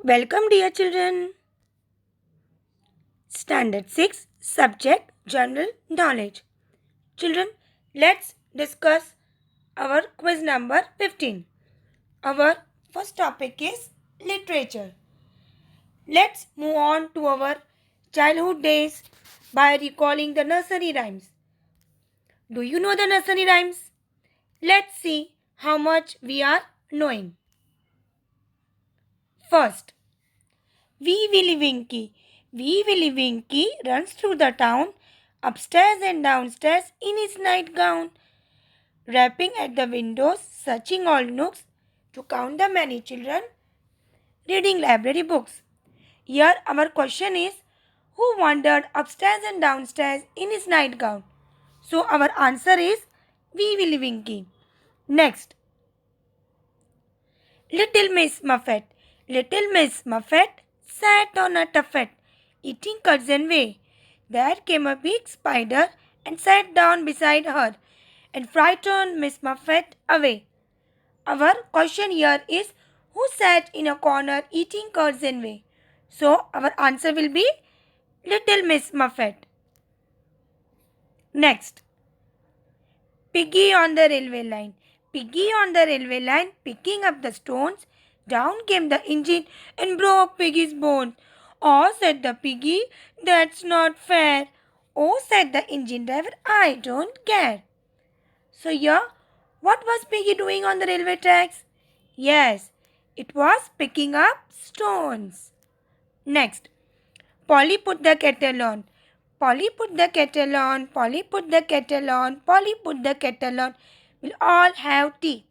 Welcome, dear children. Standard 6 Subject General Knowledge. Children, let's discuss our quiz number 15. Our first topic is literature. Let's move on to our childhood days by recalling the nursery rhymes. Do you know the nursery rhymes? Let's see how much we are knowing. First, Wee Willie Winky. Wee Willie Winky runs through the town, upstairs and downstairs in his nightgown, rapping at the windows, searching all nooks to count the many children reading library books. Here our question is, who wandered upstairs and downstairs in his nightgown? So our answer is Wee Willie Winky. Next, Little Miss Muffet. Little Miss Muffet sat on a tuffet, eating curds and whey. There came a big spider and sat down beside her and frightened Miss Muffet away. Our question here is, who sat in a corner eating curds and whey? So our answer will be Little Miss Muffet. Next, Piggy on the railway line. Piggy on the railway line, picking up the stones. Down came the engine and broke Piggy's bones. Oh, said the piggy, that's not fair. Oh, said the engine driver, I don't care. So here, what was Piggy doing on the railway tracks? Yes, it was picking up stones. Next, Polly put the kettle on. Polly put the kettle on. Polly put the kettle on. Polly put the kettle on. We'll all have tea.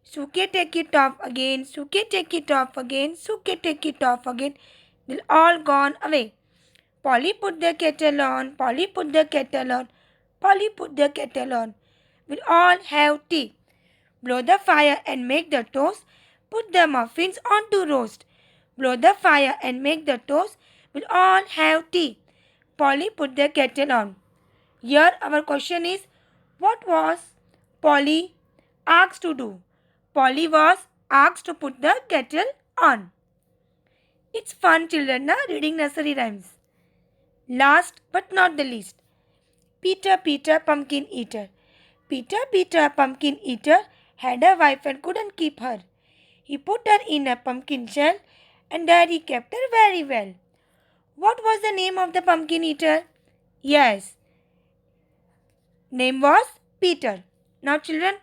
Suke take it off again. Suke take it off again. Suke take it off again. They'll all gone away. Polly put the kettle on. Polly put the kettle on. Polly put the kettle on. We'll all have tea. Blow the fire and make the toast. Put the muffins on to roast. Blow the fire and make the toast. We'll all have tea. Polly put the kettle on. Here our question is, what was Polly asked to do? Polly was asked to put the kettle on. It's fun, children, reading nursery rhymes. Last but not the least, Peter, Peter, pumpkin eater. Peter, Peter, pumpkin eater had a wife and couldn't keep her. He put her in a pumpkin shell and there he kept her very well. What was the name of the pumpkin eater? Yes, name was Peter. Now children,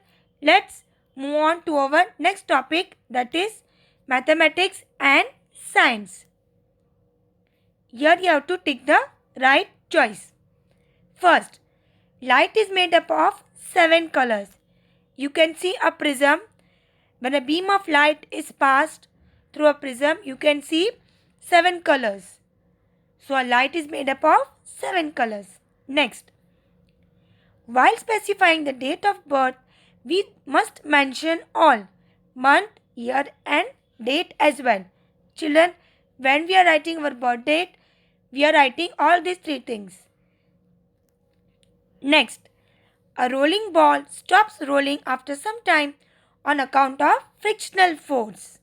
let's move on to our next topic, that is mathematics and science. Here you have to tick the right choice. First, light is made up of 7 colors. You can see a prism. When a beam of light is passed through a prism, you can see 7 colors. So a light is made up of 7 colors. Next, while specifying the date of birth, we must mention all month, year and date as well. Children, when we are writing our birth date, we are writing all these 3 things. Next, a rolling ball stops rolling after some time on account of frictional force.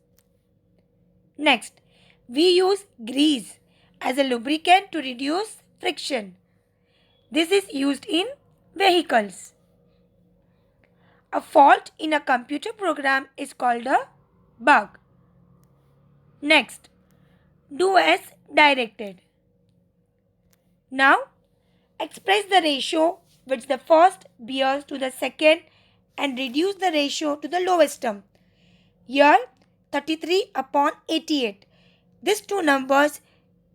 Next, we use grease as a lubricant to reduce friction. This is used in vehicles. A fault in a computer program is called a bug. Next, do as directed. Now, express the ratio which the first bears to the second and reduce the ratio to the lowest term. Here, 33 upon 88. These two numbers,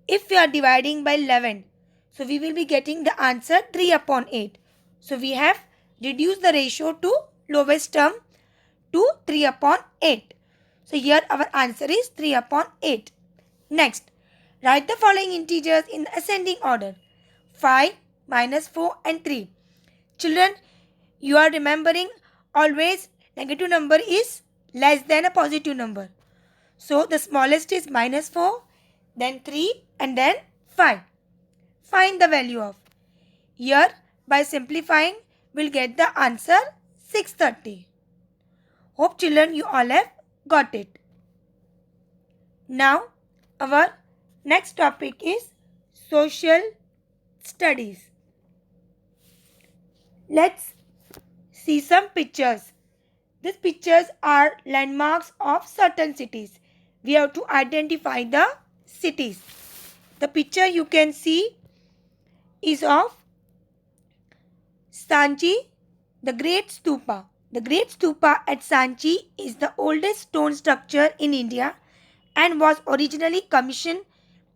if we are dividing by 11, so we will be getting the answer 3 upon 8. So we have reduced the ratio to lowest term to 3 upon 8. So here our answer is 3 upon 8. Next, write the following integers in ascending order. 5, -4 and 3. Children, you are remembering always negative number is less than a positive number. So the smallest is -4, then 3 and then 5. Find the value of. Here by simplifying we'll get the answer 630. Hope children you all have got it. Now Our next topic is social studies. Let's see some pictures. These pictures are landmarks of certain cities. We have to identify the cities. The picture you can see is of Sanchi, the Great Stupa. The Great Stupa at Sanchi is the oldest stone structure in India and was originally commissioned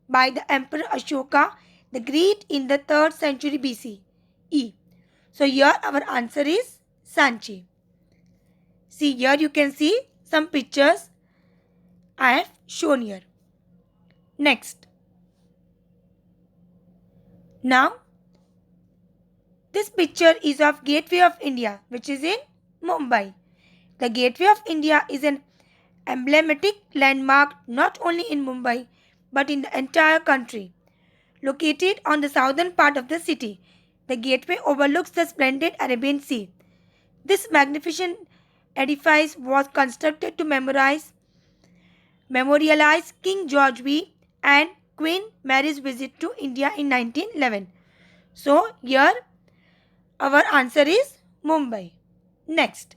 by the Emperor Ashoka the Great in the 3rd century BCE. So here our answer is Sanchi. See, here you can see some pictures I have shown here. Next. Now, this picture is of Gateway of India, which is in Mumbai. The Gateway of India is an emblematic landmark not only in Mumbai but in the entire country. Located on the southern part of the city, the gateway overlooks the splendid Arabian Sea. This magnificent edifice was constructed to memorialize King George V and Queen Mary's visit to India in 1911. So, here our answer is Mumbai. Next.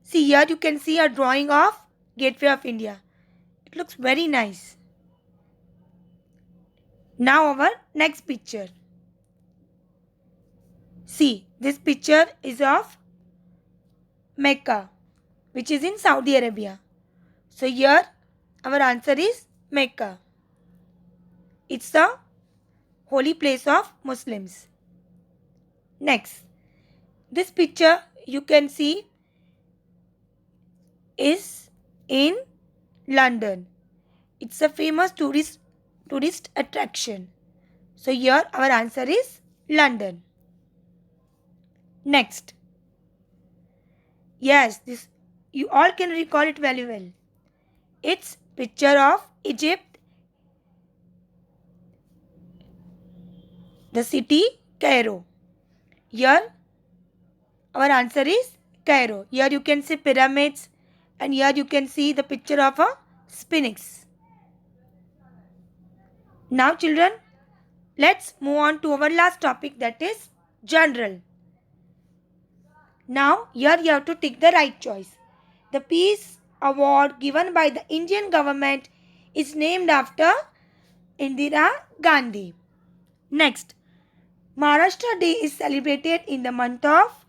See, here you can see a drawing of Gateway of India. It looks very nice. Now our next picture. See, this picture is of Mecca, which is in Saudi Arabia. So here our answer is Mecca. It's the holy place of Muslims. Next, this picture you can see is in London. It's a famous tourist attraction. So here our answer is London. Next. Yes, this you all can recall it very well. It's picture of Egypt, the city Cairo. Here our answer is Cairo. Here you can see pyramids and here you can see the picture of a sphinx. Now children, let's move on to our last topic, that is general. Now here you have to take the right choice. The Peace Award given by the Indian government is named after Indira Gandhi. Next, Maharashtra Day is celebrated in the month of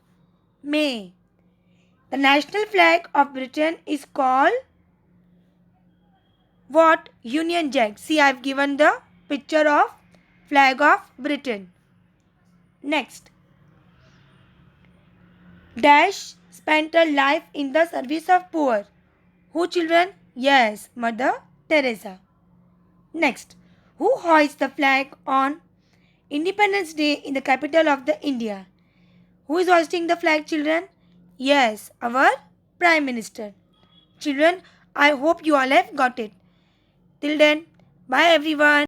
May. The national flag of Britain is called what? Union Jack. See, I have given the picture of flag of Britain. Next, Dash spent her life in the service of poor. Who children? Yes, Mother Teresa. Next, who hoists the flag on Independence Day in the capital of the India? Who is hoisting the flag children? Yes, our Prime Minister. Children, I hope you all have got it. Till then, bye everyone.